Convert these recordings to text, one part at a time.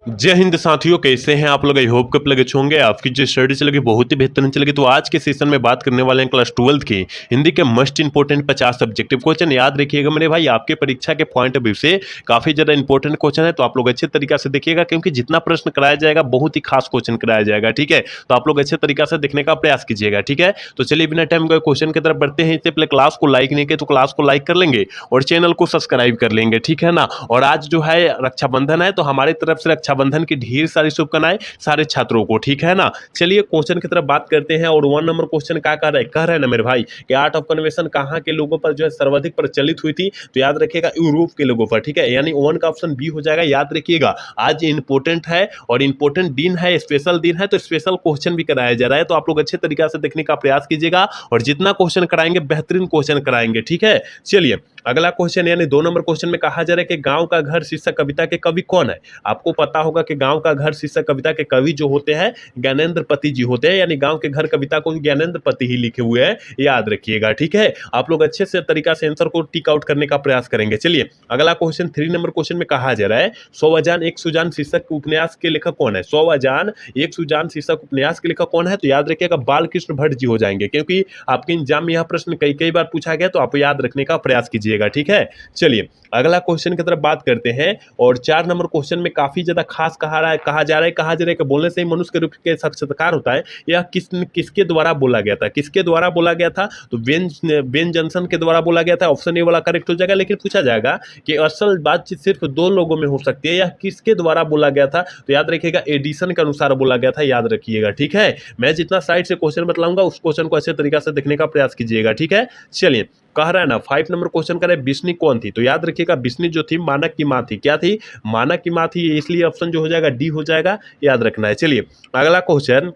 जय हिंद साथियों, कैसे हैं आप लोग। आई होप कप लगे अच्छे होंगे। आपकी जो स्टडी चलेगी बहुत ही बेहतरीन चलेगी। तो आज के सेशन में बात करने वाले हैं क्लास 12 की हिंदी के मोस्ट इंपोर्टेंट 50 सब्जेक्टिव क्वेश्चन। याद रखिएगा मेरे भाई, आपके परीक्षा के पॉइंट ऑफ व्यू से काफी ज्यादा इंपॉर्टेंट क्वेश्चन है, तो आप लोग अच्छे तरीके से देखिएगा, क्योंकि जितना प्रश्न कराया जाएगा बहुत ही खास क्वेश्चन कराया जाएगा। ठीक है, तो आप लोग अच्छे तरीके से देखने का प्रयास कीजिएगा। ठीक है, तो चलिए बिना टाइम गए क्वेश्चन की तरफ बढ़ते हैं। इससे पहले क्लास को लाइक नहीं किया तो क्लास को लाइक कर लेंगे और चैनल को सब्सक्राइब कर लेंगे, ठीक है ना। और आज जो है रक्षाबंधन है, तो हमारी तरफ से रक्षाबंधन की ढेर सारी शुभकामनाएं सारे छात्रों को, ठीक है ना। चलिए क्वेश्चन की तरफ बात करते हैं। और 1 नंबर क्वेश्चन क्या कह रहे हैं ना मेरे भाई कि आर्ट ऑफ कन्वेंशन कहाँ के लोगों पर जो है सर्वाधिक प्रचलित हुई थी, तो याद रखिएगा यूरोप के लोगों पर। ठीक है, यानी 1 का ऑप्शन बी हो जाएगा। याद रखिएगा आज इंपोर्टेंट है और इंपोर्टेंट दिन है, स्पेशल दिन है, तो स्पेशल क्वेश्चन भी कराया जा रहा है, तो आप लोग अच्छे तरीके से देखने का प्रयास कीजिएगा और जितना क्वेश्चन कराएंगे बेहतरीन क्वेश्चन कराएंगे। ठीक है, चलिए अगला क्वेश्चन यानी 2 नंबर क्वेश्चन में कहा जा रहा है कि गांव का घर शीर्षक कविता के कवि कौन है। आपको पता होगा कि गांव का घर शीर्षक कविता के कवि जो होते हैं ज्ञानेंद्र पति जी होते हैं, यानी गांव के घर कविता को ज्ञानेंद्र पति ही लिखे हुए हैं, याद रखिएगा। ठीक है, आप लोग अच्छे से तरीका से आंसर को टिक आउट करने का प्रयास करेंगे। चलिए अगला क्वेश्चन 3 नंबर क्वेश्चन में कहा जा रहा है 100 अजान एक सुजान शीर्षक उपन्यास के लेखक कौन है। 100 अजान एक सुजान शीर्षक उपन्यास के लेखक कौन है, तो याद रखिएगा बाल कृष्ण भट्ट जी हो जाएंगे, क्योंकि आपके एग्जाम में यह प्रश्न कई कई बार पूछा गया, तो आप याद रखने का प्रयास कीजिएगा। ठीक है, चलिए अगला क्वेश्चन की तरफ बात करते हैं। और 4 नंबर क्वेश्चन में काफी ज्यादा खास कहा जा रहा है कि बोलने से ही मनुष्य के रूप के साक्षात्कार होता है। यह किसके द्वारा बोला गया था, किसके द्वारा बोला गया था, तो बेन जॉनसन के द्वारा बोला गया था। ऑप्शन ए वाला करेक्ट हो जाएगा, लेकिन पूछा जाएगा कि असल बातचीत सिर्फ 2 लोगों में हो सकती है, यह किसके द्वारा बोला गया था, तो याद रखिएगा एडिसन के अनुसार बोला गया था, याद रखिएगा। ठीक है, मैं जितना साइड से क्वेश्चन बतलाऊंगा उस क्वेश्चन को अच्छे तरीके से देखने का प्रयास कीजिएगा। ठीक है, चलिए कह रहा है ना 5 नंबर क्वेश्चन करे बिस्नी कौन थी, तो याद रखिएगा बिस्नी जो थी मानक की माँ थी। क्या थी, मानक की माँ थी, इसलिए ऑप्शन जो हो जाएगा डी हो जाएगा, याद रखना है। चलिए अगला क्वेश्चन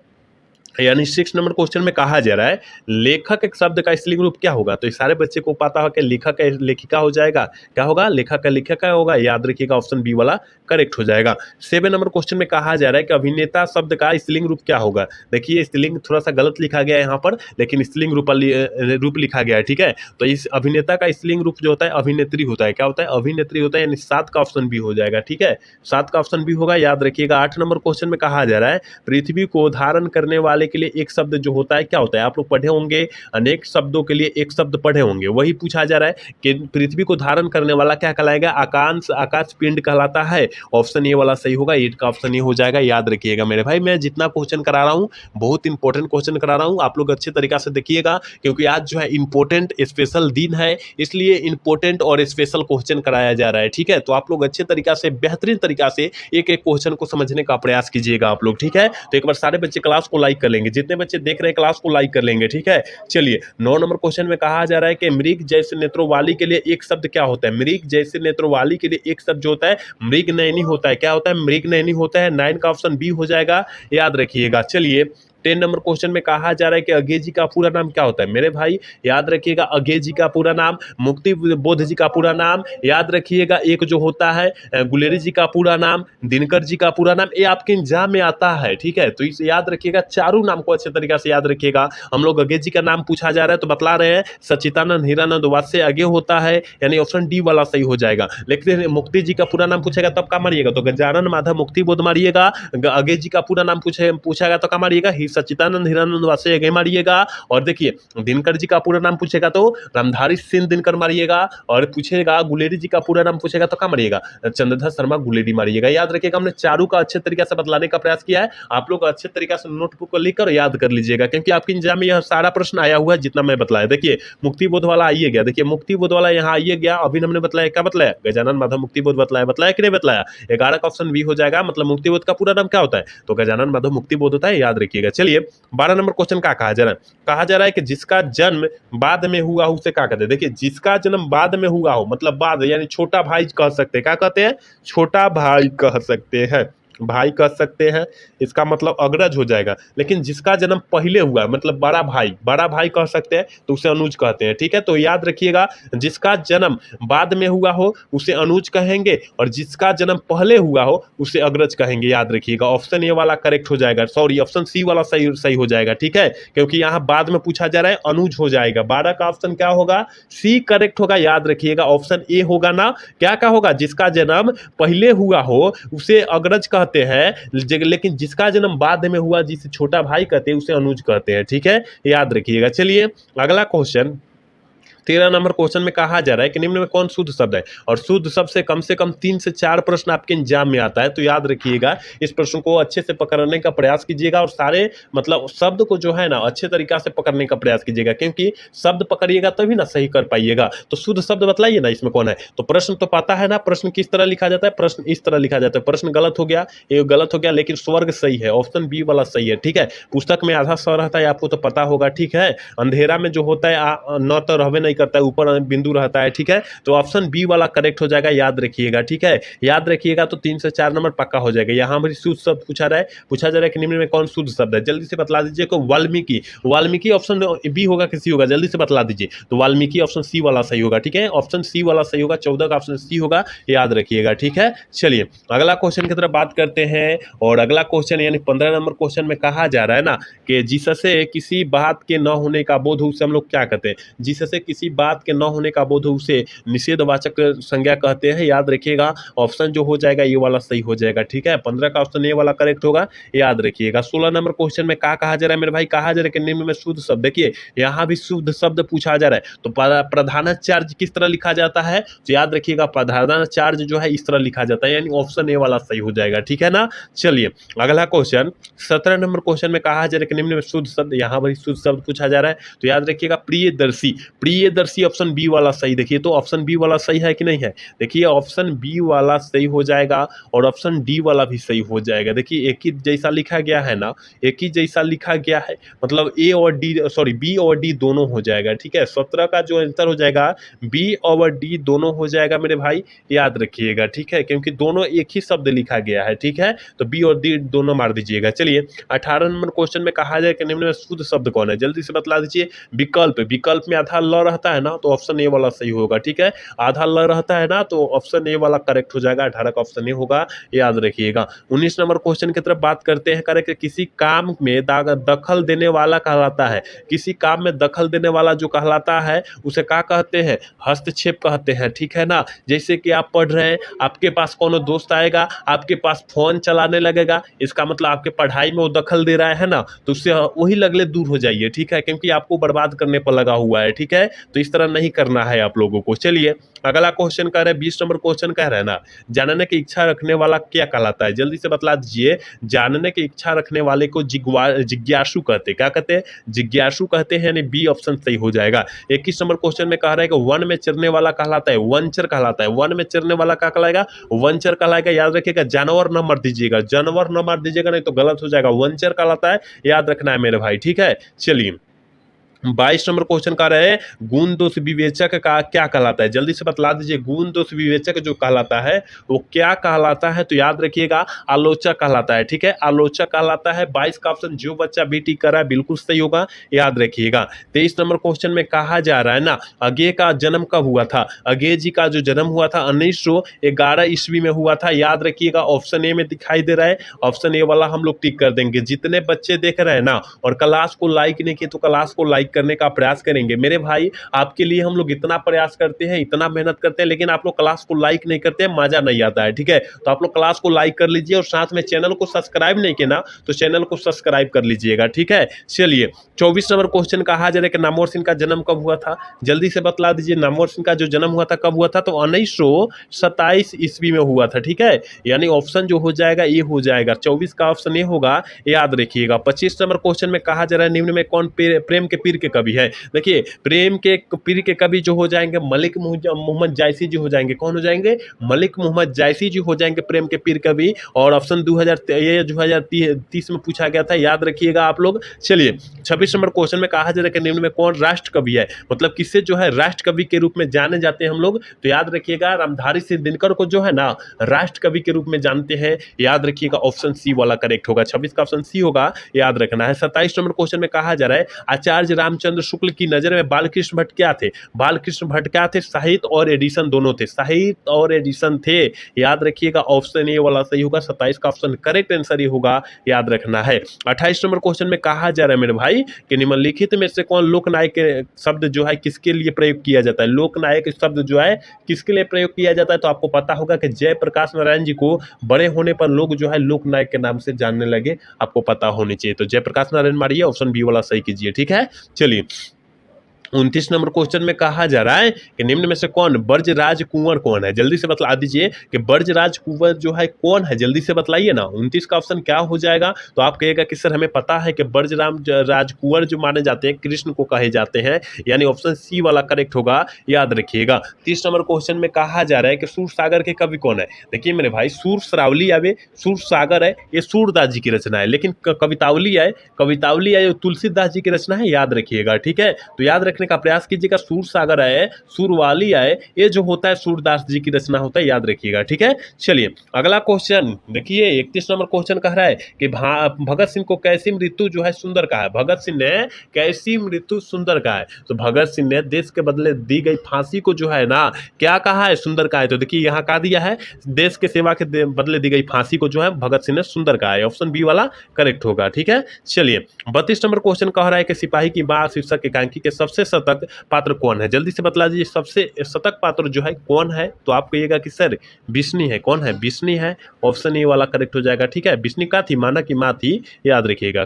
यानी 6 नंबर क्वेश्चन में कहा जा रहा है लेखक एक शब्द का स्त्रीलिंग रूप क्या होगा, तो इस सारे बच्चे को पता हो कि लेखक है लेखिका हो जाएगा, क्या होगा, लेखक का लेखिका होगा, याद रखिएगा ऑप्शन बी वाला करेक्ट हो जाएगा। 7 नंबर क्वेश्चन में कहा जा रहा है कि अभिनेता शब्द का स्त्रीलिंग रूप क्या होगा। देखिए स्त्रीलिंग थोड़ा सा गलत लिखा गया है यहाँ पर, लेकिन स्त्रीलिंग रूप लिखा गया है। ठीक है, तो इस अभिनेता का स्त्रीलिंग रूप जो होता है अभिनेत्री होता है, क्या होता है, अभिनेत्री होता है, यानी 7 का ऑप्शन बी हो जाएगा। ठीक है, 7 का ऑप्शन बी होगा, याद रखिएगा। 8 नंबर क्वेश्चन में कहा जा रहा है पृथ्वी को धारण करने वाले के लिए एक शब्द जो होता है क्या होता है। आप लोग पढ़े होंगे अनेक शब्दों के लिए एक शब्द पढ़े होंगे, वही पूछा जा रहा है कि पृथ्वी को धारण करने वाला क्या कहलाएगा, आकाश पिंड कहलाता है। ऑप्शन ए वाला सही होगा, 8 का ऑप्शन ए हो जाएगा, याद रखिएगा मेरे भाई। मैं जितना क्वेश्चन करा रहा हूँ बहुत इंपॉर्टेंट क्वेश्चन करा रहा हूँ, आप लोग अच्छे तरीका से देखिएगा, क्योंकि आज जो है इंपॉर्टेंट स्पेशल दिन है, इसलिए इंपॉर्टेंट और स्पेशल क्वेश्चन कराया जा रहा है। ठीक है, तो आप लोग अच्छे तरीका से बेहतरीन तरीका से एक एक क्वेश्चन को समझने का प्रयास कीजिएगा आप लोग। ठीक है, तो एक बार सारे बच्चे क्लास को लाइक कर लेंगे, जितने बच्चे देख रहे हैं क्लास को लाइक कर लेंगे। ठीक है, चलिए 9 नंबर क्वेश्चन में कहा जा रहा है कि मृग जैसे नेत्रों वाली के लिए एक शब्द क्या होता है। मृग जैसे नेत्रों वाली के लिए एक शब्द जो होता है मृगनयनी होता है, क्या होता है, मृगनयनी होता है। 9 का ऑप्शन बी हो जाएगा, याद रखिएगा। चलिए 10 नंबर क्वेश्चन में कहा जा रहा है कि अज्ञे जी का पूरा नाम क्या होता है। मेरे भाई याद रखिएगा अज्ञे जी का पूरा नाम, मुक्ति बोध जी का पूरा नाम, याद रखिएगा। एक जो होता है गुलेरी जी का पूरा नाम, दिनकर जी का पूरा नाम, ये आपके एग्जाम में आता है। ठीक है, तो इसे याद रखिएगा, चारों नाम को अच्छे तरीके से याद रखिएगा। हम लोग अज्ञे जी का नाम पूछा जा रहा है तो बतला रहे हैं सच्चिदानंद हीरानंद वात्स्य अज्ञे होता है, यानी ऑप्शन डी वाला सही हो जाएगा। लेकिन मुक्ति जी का पूरा नाम पूछेगा तब का मारिएगा, तो गजानन माधव मुक्ति बोध मारिएगा। अज्ञे जी का पूरा नाम पूछेगा तो का मारिएगा, सच्चिदानंद हीरानंद वात्स्य अज्ञे मारिएगा। और देखिए दिनकर जी का पूरा नाम पूछेगा तो रामधारी सिंह दिनकर मारिएगा, और पूछेगा गुलेरी जी का पूरा नाम पूछेगा तो क्या मारिएगा, चंद्रधर शर्मा गुलेरी मारिएगा। याद रखिएगा, हमने चारों का अच्छे तरीके से बतलाने का प्रयास किया है, आप लोग अच्छे तरीके से नोटबुक को लिखकर याद कर लीजिएगा, क्योंकि आपके एग्जाम में यह सारा प्रश्न आया हुआ है जितना मैं बतलाया। देखिए मुक्ति बोध वाला आइए गया, देखिए मुक्ति बोध वाला यहाँ आइए गया, अभी हमने बताया क्या बताया, गजानन माधव मुक्ति बोध बताया कि नहीं बताया। 11 का ऑप्शन बी हो जाएगा, मतलब मुक्ति बोध का पूरा नाम क्या होता है, तो गजानन माधव मुक्ति बोध होता है, याद रखिएगा। चलिए 12 नंबर क्वेश्चन क्या कहा जा रहा है, कहा जा रहा है कि जिसका जन्म बाद में हुआ हो उसे क्या कहते हैं। देखिए जिसका जन्म बाद में हुआ हो, मतलब बाद यानी छोटा भाई कह सकते हैं, क्या कहते हैं, छोटा भाई कह सकते हैं, भाई कह सकते हैं, इसका मतलब अग्रज हो जाएगा। लेकिन जिसका जन्म पहले हुआ मतलब बड़ा भाई कह सकते हैं, तो उसे अनुज कहते हैं। ठीक है, तो याद रखिएगा जिसका जन्म बाद में हुआ हो उसे अनुज कहेंगे, और जिसका जन्म पहले हुआ हो उसे अग्रज कहेंगे, याद रखिएगा। ऑप्शन ए वाला करेक्ट हो जाएगा, सॉरी ऑप्शन सी वाला सही हो जाएगा। ठीक है, क्योंकि यहाँ बाद में पूछा जा रहा है, अनुज हो जाएगा। 12 का ऑप्शन क्या होगा, सी करेक्ट होगा, याद रखिएगा। ऑप्शन ए होगा ना, क्या होगा, जिसका जन्म पहले हुआ हो उसे अग्रज कहते कहते हैं, लेकिन जिसका जन्म बाद में हुआ जिसे छोटा भाई कहते हैं उसे अनुज कहते हैं। ठीक है, याद रखिएगा। चलिए अगला क्वेश्चन 13 नंबर क्वेश्चन में कहा जा रहा है कि निम्न में कौन शुद्ध शब्द है, और शुद्ध शब्द से कम 3 से 4 प्रश्न आपके एग्जाम में आता है। तो याद रखिएगा, इस प्रश्न को अच्छे से पकड़ने का प्रयास कीजिएगा और सारे मतलब शब्द को जो है ना अच्छे तरीका से पकड़ने का प्रयास कीजिएगा, क्योंकि शब्द पकड़िएगा तभी ना सही कर पाइएगा। तो शुद्ध शब्द बतलाइए ना इसमें कौन है। तो प्रश्न तो पता है ना, प्रश्न किस तरह लिखा जाता है, प्रश्न इस तरह लिखा जाता है। प्रश्न गलत हो गया, ये गलत हो गया, लेकिन स्वर्ग सही है, ऑप्शन बी वाला सही है। ठीक है, पुस्तक में आधा स रहता है, आपको तो पता होगा। ठीक है, अंधेरा में जो होता है न तो रहबे नहीं करता है, ऊपर बिंदु रहता है। ठीक है, तो ऑप्शन बी वाला करेक्ट हो जाएगा, याद रखिएगा। ठीक है, याद रखिएगा तो 3 से 4 नंबर पक्का हो जाएगा। यहाँ पर शुद्ध शब्द पूछा जा रहा है कि निम्न में कौन शुद्ध शब्द है, जल्दी से बतला दीजिए। को वाल्मीकि, वाल्मीकि ऑप्शन बी होगा कि सी होगा, जल्दी से बतला दीजिए। तो वाल्मीकि ऑप्शन सी वाला सही होगा। ठीक है, ऑप्शन सी वाला सही होगा, 14 का ऑप्शन सी होगा, याद रखिएगा। ठीक है, चलिए अगला क्वेश्चन की तरफ बात करते हैं। और अगला क्वेश्चन यानी 15 नंबर क्वेश्चन में कहा जा रहा है ना कि जिससे किसी बात के न होने का बोध हो उसे हम लोग क्या कहते हैं, जिससे किसी बात के न होने का बोध हो उसे निषेधवाचक संज्ञा कहते हैं। याद रखिएगा, ऑप्शन जो हो जाएगा ये वाला सही हो जाएगा। ठीक है, 15 का ऑप्शन ये वाला करेक्ट होगा, याद रखिएगा। 16 नंबर क्वेश्चन में क्या कहा जा रहा है मेरे भाई, कहा जा रहा है कि निम्न में शुद्ध शब्द, देखिए यहाँ भी शुद्ध शब्द पूछा जा रहा है। तो प्रधानाचार्य किस तरह लिखा जाता है, तो याद रखिएगा प्रधानाचार्य जो है इस तरह लिखा जाता है, यानी ऑप्शन ए वाला सही हो जाएगा। ठीक है ना, चलिए अगला क्वेश्चन 17 नंबर क्वेश्चन में कहा जा रहा है कि निम्न में शुद्ध शब्द, यहाँ पर शुद्ध शब्द पूछा जा रहा है। तो याद रखिएगा प्रियदर्शी, प्रियदर्शी ऑप्शन बी वाला सही। देखिए तो ऑप्शन बी वाला सही है कि नहीं है, देखिए ऑप्शन बी वाला सही हो जाएगा और ऑप्शन डी वाला भी सही हो जाएगा। देखिए एक ही जैसा लिखा गया है ना, एक ही जैसा लिखा गया है, मतलब ए और डी सॉरी बी और डी दोनों हो जाएगा। ठीक है, 17 का जो आंसर हो जाएगा बी और डी दोनों हो जाएगा मेरे भाई, याद रखिएगा। ठीक है, क्योंकि दोनों एक ही शब्द लिखा गया है। ठीक है, तो बी और डी दोनों मार दीजिएगा। चलिए 18 नंबर क्वेश्चन में कहा जाए कि निम्न में शुद्ध शब्द कौन है, जल्दी से बतला दीजिए। विकल्प, विकल्प में आधा ल रहता है ना तो ऑप्शन ए वाला सही होगा। ठीक है, आधा ल रहता है ना तो ऑप्शन ए वाला करेक्ट हो जाएगा, 18 का ऑप्शन ए होगा, याद रखिएगा। 19 नंबर क्वेश्चन की तरफ बात करते हैं, करेक्ट किसी काम में दखल देने वाला कहलाता है, किसी काम में दखल देने वाला जो कहलाता है उसे क्या कहते हैं, हस्तक्षेप कहते हैं। ठीक है ना, जैसे कि आप पढ़ रहे हैं, आपके पास कोनो दोस्त आएगा, आपके पास फोन चलाने लगेगा, इसका मतलब आपके पढ़ाई में वो दखल दे रहा है ना, तो उससे वही लगले दूर हो जाइए। ठीक है, क्योंकि आपको बर्बाद करने पर लगा हुआ है। ठीक है, तो इस तरह नहीं करना है आप लोगों को। चलिए अगला क्वेश्चन कह रहे हैं, 20 नंबर क्वेश्चन कह रहे हैं ना, जानने की इच्छा रखने वाला क्या कहलाता है, जल्दी से बतला दीजिए। जानने की इच्छा रखने वाले को जिज्ञासु कहते हैं, क्या कहते हैं, जिज्ञासु कहते हैं, यानी बी ऑप्शन सही हो जाएगा। 21 नंबर क्वेश्चन में कह रहा है कि वन में चरने वाला कहलाता है, वनचर कहलाता है, वन में चरने वाला क्या कहलाएगा, वनचर कहलाएगा। याद रखिएगा, जानवर न मार दीजिएगा, जानवर न मार दीजिएगा, नहीं तो गलत हो जाएगा, वनचर कहलाता है, याद रखना है मेरे भाई। ठीक है, चलिए 22 नंबर क्वेश्चन का रहे गुण दोष विवेचक का क्या कहलाता है, जल्दी से बतला दीजिए। गुण दोष विवेचक जो कहलाता है वो क्या कहलाता है, तो याद रखिएगा आलोचक कहलाता है। ठीक है, आलोचक कहलाता है। 22 का ऑप्शन जो बच्चा बेटी कर रहा है बिल्कुल सही होगा, याद रखिएगा। 23 नंबर क्वेश्चन में कहा जा रहा है ना, अज्ञे का जन्म कब हुआ था, अज्ञे जी का जो जन्म हुआ था 1911 ईस्वी में हुआ था, याद रखिएगा। ऑप्शन ए में दिखाई दे रहा है, ऑप्शन ए वाला हम लोग टिक कर देंगे। जितने बच्चे देख रहे हैं ना और क्लास को लाइक नहीं किए तो क्लास को लाइक करने का प्रयास करेंगे मेरे भाई। आपके लिए हम लोग इतना प्रयास करते हैं, इतना मेहनत करते हैं, लेकिन आप लोग क्लास को लाइक नहीं करते हैं, मजा नहीं आता है। ठीक है, तो आप लोग क्लास को लाइक कर लीजिए और साथ में चैनल को सब्सक्राइब नहीं किया ना तो चैनल को सब्सक्राइब कर लीजिएगा। ठीक है, चलिए 24 नंबर क्वेश्चन कहा जा रहा है कि नामवर सिंह का जन्म कब हुआ था, जल्दी से बतला दीजिए। नामवर सिंह का जो जन्म हुआ था कब हुआ था, तो 1927 ईस्वी में हुआ था। ठीक है, यानी ऑप्शन जो हो जाएगा ये हो जाएगा, 24 का ऑप्शन ये होगा, याद रखिएगा। 25 नंबर क्वेश्चन में कहा जा रहा है निम्न में कौन प्रेम के पीर के कवि है। देखिए प्रेम के पीर के कवि जो हो जाएंगे मलिक मोहम्मद जायसी जी हो जाएंगे। कौन हो जाएंगे, मलिक मोहम्मद जायसी जी हो जाएंगे प्रेम के पीर कवि। और ऑप्शन 2030 में पूछा गया था, याद रखिएगा आप लोग। चलिए 26 नंबर क्वेश्चन में कहा जा रहा है कि निम्न में कौन राष्ट्र कवि है, मतलब किससे जो है राष्ट्र कवि के रूप में जाने जाते हैं हम लोग, तो याद रखिएगा रामधारी सिंह दिनकर को जो है ना राष्ट्र कवि के रूप में जानते हैं, याद रखिएगा। ऑप्शन सी वाला करेक्ट होगा, 26 का ऑप्शन सी होगा, याद रखना है। 27 नंबर क्वेश्चन में कहा जा रहा है आचार्य रामचंद्र शुक्ल की नज़र में बालकृष्ण भट्ट क्या थे? बालकृष्ण भट्ट क्या थे? साहित्य और एडिशन दोनों थे, साहित्य और एडिशन थे। याद रखिएगा ऑप्शन ए वाला सही होगा, 27 का ऑप्शन करेक्ट आंसर ही होगा, याद रखना है। 28 नंबर क्वेश्चन में कहा जा रहा है मेरे भाई कि निम्नलिखित में से कौन लोकनायक के शब्द जो है किसके लिए प्रयोग किया जाता है? लोकनायक शब्द जो है किसके लिए प्रयोग किया जाता है? तो आपको पता होगा कि जयप्रकाश नारायण जी को बड़े होने पर लोग जो है लोकनायक के नाम से जानने लगे, आपको पता होनी चाहिए। तो जयप्रकाश नारायण मारिए, ऑप्शन बी वाला सही कीजिए, ठीक है। चलिए 29 नंबर क्वेश्चन में कहा जा रहा है कि निम्न में से कौन ब्रजराज कुंवर कौन है? जल्दी से बतला दीजिए कि ब्रजराज कुंवर जो है कौन है, जल्दी से बतलाइए ना। 29 का ऑप्शन क्या हो जाएगा? तो आप कहिएगा कि सर हमें पता है कि राज कुंवर जो माने जाते हैं कृष्ण को कहे जाते हैं, यानी ऑप्शन सी वाला करेक्ट होगा, याद रखिएगा। 30 नंबर क्वेश्चन में कहा जा रहा है कि सूर सागर के कवि कौन है? देखिए मेरे भाई, सूर श्रावली आवे, सूर सागर है, ये सूरदास जी की रचना है, लेकिन कवितावली है तुलसीदास जी की रचना है, याद रखिएगा, ठीक है। तो याद रखने का प्रयास कीजिएगा, सूर सागर है, सूरवाली है, ये जो होता है सूरदास जी की रचना होता है, याद रखिएगा, ठीक है। चलिए अगला क्वेश्चन देखिए, 31 नंबर क्वेश्चन कह रहा है कि भगत सिंह को कैसी मृत्यु जो है सुंदर कहा है? भगत सिंह ने कैसी मृत्यु सुंदर कहा है? तो भगत सिंह ने देश के बदले दी गई फांसी को जो है ना क्या कहा है? सुंदर कहा है। तो देखिए यहाँ कहा दिया है देश के सेवा के बदले दी गई फांसी को जो है भगत सिंह ने सुंदर कहा है, ऑप्शन बी वाला करेक्ट होगा, ठीक है। चलिए 32 नंबर क्वेश्चन कह रहा है कि सिपाही की मां शीर्षक एकांकी के सबसे शतक पात्र कौन है? जल्दी से बतला दीजिए, सबसे शतक पात्र जो है कौन है? तो आप कहिएगा कि सर बिस्नी है। कौन है? बिस्नी है, ऑप्शन ए वाला करेक्ट हो जाएगा, ठीक है। बिस्नी का थी, माना की माँ थी, याद रखिएगा।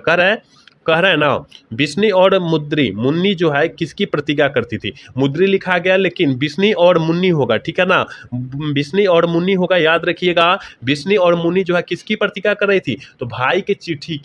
कह रहे हैं ना बिस्नी और मुन्नी जो है किसकी प्रतिज्ञा करती थी? मुद्री लिखा गया लेकिन बिस्नी और मुन्नी होगा, ठीक है ना। बिस्नी और मुन्नी होगा, याद रखिएगा। बिस्नी और मुन्नी जो है किसकी प्रतिज्ञा कर रही थी? तो भाई के चिट्ठी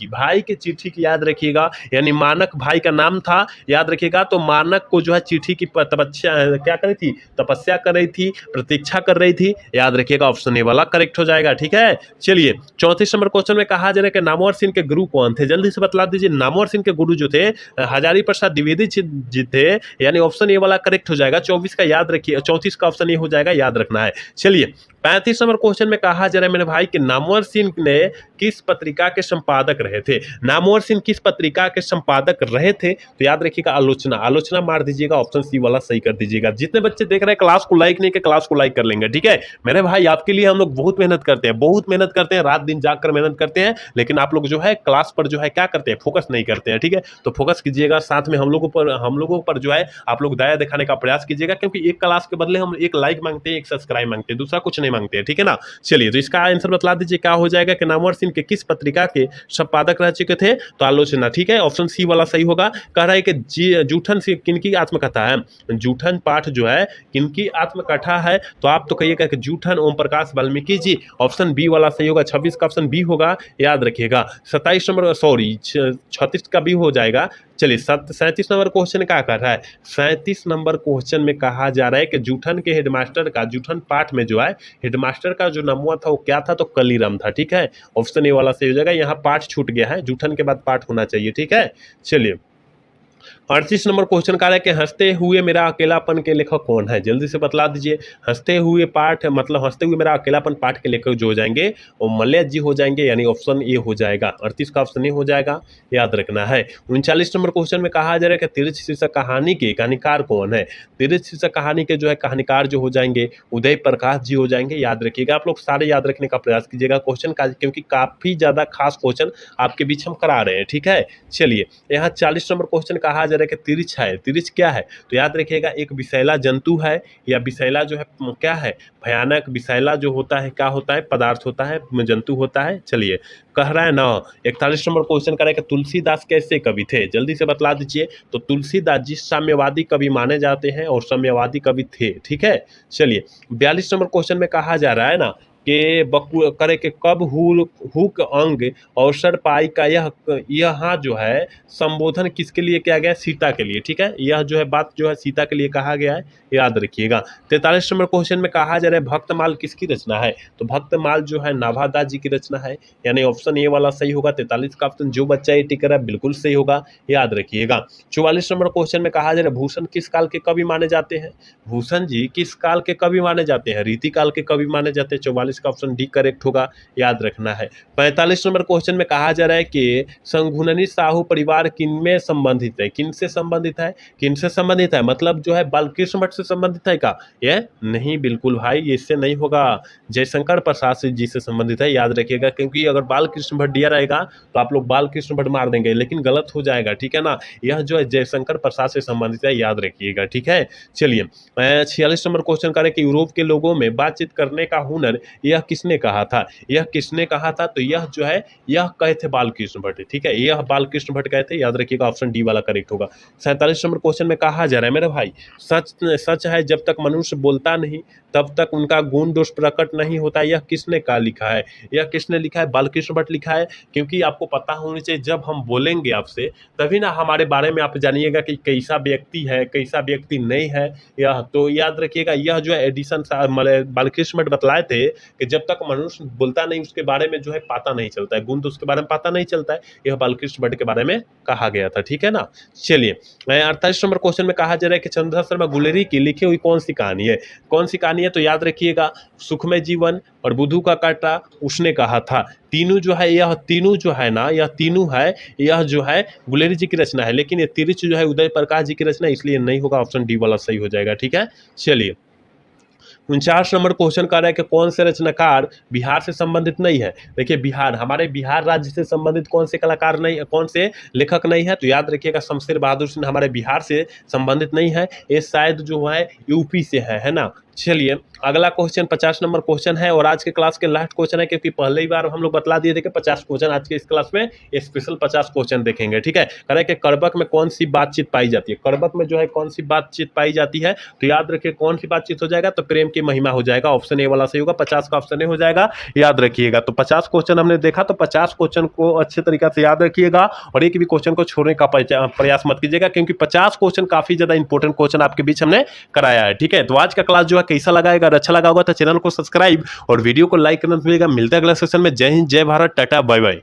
की, याद रखिएगा। यानी मानक भाई का नाम था, याद रखिएगा। तो मानक को जो है चिट्ठी की तपस्या क्या कर रही थी? तपस्या कर रही थी, प्रतीक्षा कर रही थी, याद रखिएगा। ऑप्शन ए वाला करेक्ट हो जाएगा, ठीक है। चलिए 34 नंबर क्वेश्चन में कहा जा रहा है कि नामवर सिंह के गुरु कौन थे? जल्दी से बतला दीजिए। नामवर सिंह के गुरु जो थे हजारी प्रसाद द्विवेदी जी थे, यानी ऑप्शन ए वाला करेक्ट हो जाएगा। 24 का याद रखिए, 34 का ऑप्शन ए हो जाएगा, याद रखना है। चलिए 35 नंबर क्वेश्चन में कहा जा रहा है मेरे भाई कि नामवर सिंह ने किस पत्रिका के संपादक रहे थे? नामवर सिंह किस पत्रिका के संपादक रहे थे? तो याद रखिएगा आलोचना मार दीजिएगा, ऑप्शन सी वाला सही कर दीजिएगा। जितने बच्चे देख रहे हैं क्लास को लाइक नहीं किया, क्लास को लाइक कर लेंगे, ठीक है मेरे भाई। आपके लिए हम लोग बहुत मेहनत करते हैं, रात दिन जाकर मेहनत करते हैं, लेकिन आप लोग जो है क्लास पर जो है क्या करते हैं? फोकस नहीं करते हैं, ठीक है। तो फोकस कीजिएगा, साथ में हम लोगों पर जो है आप लोग दया दिखाने का प्रयास कीजिएगा, क्योंकि एक क्लास के बदले हम एक लाइक मांगते हैं, एक सब्सक्राइब मांगते हैं, दूसरा कुछ नहीं मांगते हैं, ठीक है ना। चलिए तो इसका आंसर बतला दीजिए, क्या हो जाएगा कि नामवर सिंह के किस पत्रिका के संपादक रह चुके थे? तो आलोचना, ठीक है, ऑप्शन सी वाला सही होगा। कह रहा है कि जूठन से किनकी आत्मकथा है? जूठन पाठ जो है किनकी आत्मकथा है? तो आप तो कहिएगा कि जूठन ओम प्रकाश वाल्मीकि जी, ऑप्शन बी वाला सही होगा। 26 का ऑप्शन बी होगा, याद रखिएगा। 36 का भी हो जाएगा। चलिए 37 नंबर क्वेश्चन क्या कर रहा है? 37 नंबर क्वेश्चन में कहा जा रहा है कि जूठन के हेडमास्टर का, जूठन पाठ में जो है हेडमास्टर का जो नाम हुआ था वो क्या था? तो कलीराम था, ठीक है। ऑप्शन ए वाला सही हो जाएगा। यहाँ पाठ छूट गया है, जूठन के बाद पाठ होना चाहिए, ठीक है। चलिए 38 नंबर क्वेश्चन का है कि हंसते हुए मेरा अकेलापन के लेखक कौन है? जल्दी से बतला दीजिए। हंसते हुए पाठ मतलब हंसते हुए मेरा अकेलापन पाठ के लेखक जो हो जाएंगे वो मलय जी हो जाएंगे, यानी ऑप्शन ए हो जाएगा। 38 का ऑप्शन ए हो जाएगा, याद रखना है। 39 नंबर क्वेश्चन में कहा जा रहा है कि तिरछ शीर्षक कहानी के कहानीकार कौन है? तिरछ शीर्षक कहानी के जो है कहानीकार जो हो जाएंगे उदय प्रकाश जी हो जाएंगे, याद रखिएगा। आप लोग सारे याद रखने का प्रयास कीजिएगा क्वेश्चन का, क्योंकि काफी ज्यादा खास क्वेश्चन आपके बीच हम करा रहे हैं, ठीक है। चलिए यहाँ 40 नंबर क्वेश्चन कहा जा रहा है कि तिरछ है, तिरछ क्या है? तो याद रखिएगा एक विषैला जंतु है, या विषैला जो है क्या है? भयानक। विषैला जो होता है क्या होता है? पदार्थ होता है, जंतु होता है। चलिए कह रहा है ना 41 नंबर क्वेश्चन कर रहा है कि तुलसीदास कैसे कवि थे? जल्दी से बतला दीजिए। तो तुलसीदास जी साम्यवादी कवि माने जाते हैं और साम्यवादी कवि थे, ठीक है। चलिए 42 नंबर क्वेश्चन में कहा जा रहा है ना के बकु करे के कब हुक अंग अवसर पाई का यहाँ जो है संबोधन किसके लिए किया गया? सीता के लिए, ठीक है। यह जो है बात जो है सीता के लिए कहा गया है, याद रखिएगा। 43 नंबर क्वेश्चन में कहा जा रहा है भक्तमाल किसकी रचना है? तो भक्तमाल जो है नाभादास जी की रचना है, यानी ऑप्शन ए वाला सही होगा। 43 का ऑप्शन जो बच्चा ये टिक रहा है बिल्कुल सही होगा, याद रखिएगा। 44 नंबर क्वेश्चन में कहा जा रहा है भूषण किस काल के कवि माने जाते हैं? भूषण जी किस काल के कवि माने जाते हैं? रीति काल के कवि माने जाते हैं। 44 इसका ऑप्शन डी करेक्ट होगा, याद रखना है। 45 नंबर क्वेश्चन में कहा जा रहा है कि संघुननी साहू परिवार किनमें संबंधित है, किनसे संबंधित है, किनसे संबंधित है, मतलब जो है बालकृष्ण भट्ट से संबंधित है का, ये नहीं, बिल्कुल भाई इससे नहीं होगा, जयशंकर प्रसाद जी से संबंधित है, याद रखिएगा, क्योंकि अगर बालकृष्ण भट्ट दिया रहेगा तो आप लोग बालकृष्ण भट्ट मार देंगे, लेकिन गलत हो जाएगा, ठीक है ना, यह जो है जयशंकर प्रसाद से संबंधित है, याद रखिएगा, ठीक है। चलिए 46 नंबर क्वेश्चन करें कि यूरोप के लोगों में बातचीत करने का हुनर यह किसने कहा था, यह किसने कहा था, तो यह जो है यह कहे थे बालकृष्ण भट्ट, ठीक है, यह बालकृष्ण भट्ट कहे थे, याद रखिएगा, ऑप्शन डी वाला करेक्ट होगा। 47 नंबर क्वेश्चन में कहा जा रहा है मेरे भाई, सच सच है जब तक मनुष्य बोलता नहीं तब तक उनका गुण दोष प्रकट नहीं होता, यह किसने का लिखा है, यह किसने लिखा है, बालकृष्ण भट्ट लिखा है, क्योंकि आपको पता होना चाहिए जब हम बोलेंगे आपसे तभी ना हमारे बारे में आप जानिएगा कि कैसा व्यक्ति है कैसा व्यक्ति नहीं है, यह तो याद रखिएगा, यह जो है एडिसन बालकृष्ण भट्ट बतलाए थे कि जब तक मनुष्य बोलता नहीं उसके बारे में जो है पता नहीं चलता है, गुण तो उसके बारे में पता नहीं चलता है, यह बालकृष्ण भट्ट के बारे में कहा गया था, ठीक है ना। चलिए 48 नंबर क्वेश्चन में कहा जा रहा है कि चंद्रशेखर शर्मा गुलेरी की लिखी हुई कौन सी कहानी है, कौन सी कहानी है, तो याद रखिएगा सुखमय जीवन और बुद्धू का कांटा उसने कहा था, तीनों जो है यह तीनों जो है ना, यह तीनों है, यह जो है गुलेरी जी की रचना है, लेकिन ये तिरछ जो है उदय प्रकाश जी की रचना, इसलिए नहीं होगा, ऑप्शन डी वाला सही हो जाएगा, ठीक है। चलिए 49 नंबर क्वेश्चन कर रहा है कि कौन से रचनाकार बिहार से संबंधित नहीं है, देखिए बिहार, हमारे बिहार राज्य से संबंधित कौन से कलाकार नहीं, कौन से लेखक नहीं है, तो याद रखिएगा शमशेर बहादुर सिंह हमारे बिहार से संबंधित नहीं है, ये शायद जो है यूपी से है ना। चलिए अगला क्वेश्चन 50 नंबर क्वेश्चन है और आज के क्लास के लास्ट क्वेश्चन है, क्योंकि पहले ही बार हम लोग बतला दिए थे कि 50 क्वेश्चन आज के इस क्लास में स्पेशल 50 क्वेश्चन देखेंगे, ठीक है। कह रहा है कि करबक में कौन सी बातचीत पाई जाती है, करबक में जो है कौन सी बातचीत पाई जाती है, तो याद रखिए कौन सी बातचीत हो जाएगा, तो प्रेम की महिमा हो जाएगा, ऑप्शन ए वाला सही होगा, 50 का ऑप्शन ए हो जाएगा, याद रखिएगा। तो 50 क्वेश्चन हमने देखा, तो 50 क्वेश्चन को अच्छे तरीके से याद रखिएगा और एक भी क्वेश्चन को छोड़ने का प्रयास मत कीजिएगा, क्योंकि 50 क्वेश्चन काफी ज्यादा इंपॉर्टेंट क्वेश्चन आपके बीच हमने कराया है, ठीक है। तो आज का क्लास जो है कैसा लगा, अगर अच्छा लगा होगा तो चैनल को सब्सक्राइब और वीडियो को लाइक करना भूलिएगा। मिलता है अगला सेशन में। जय हिंद, जय भारत, टाटा, बाय बाय।